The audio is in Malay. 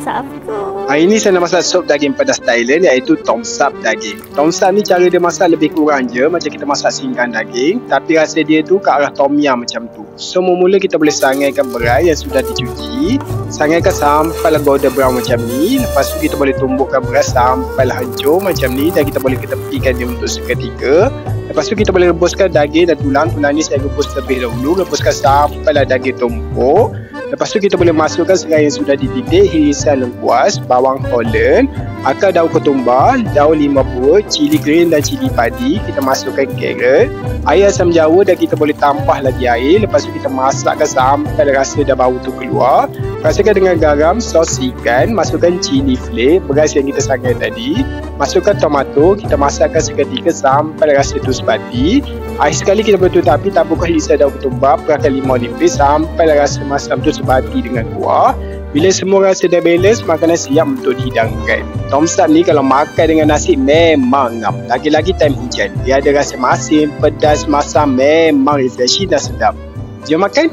masak apa tu? Hari ni saya nak masak sup daging pedas Thailand, iaitu tom sap daging. Tom sap ni cara dia masak lebih kurang je macam kita masak singgang daging, tapi rasa dia tu ke arah tom yum macam tu. So mula-mula kita boleh sangaikan beras yang sudah dicuci, sangaikan sampailah golden brown macam ni. Lepas tu kita boleh tumbukkan beras sampailah hancur macam ni, dan kita boleh ketepikan dia untuk seketika. Lepas tu kita boleh rebuskan daging dan tulang ni saya rebus terlebih dahulu, rebuskan sampailah daging tumpuk. Lepas tu kita boleh masukkan serai yang sudah dititik, irisan lengkuas, bawang Holland, akar daun ketumbar, daun lima buah, cili green dan cili padi. Kita masukkan carrot, air asam jawa, dan kita boleh tambah lagi air. Lepas tu kita masakkan sampai rasa dah bau tu keluar. Rasakan dengan garam, sos ikan, masukkan cili flake, beras yang kita sangrai tadi, masukkan tomato, kita masakkan seketika sampai rasa tu sepati. Akhir sekali kita boleh tutup api, taburkan irisan daun ketumbar, perahkan limau nipis sampai rasa masam tu sebati dengan kuah. Bila semua rasa dah balance, makanan siap untuk dihidangkan. Tom sap ni kalau makan dengan nasi memang ngam. Lagi-lagi time hujan, dia ada rasa masin, pedas, masam, memang refreshing dan sedap. Jom makan.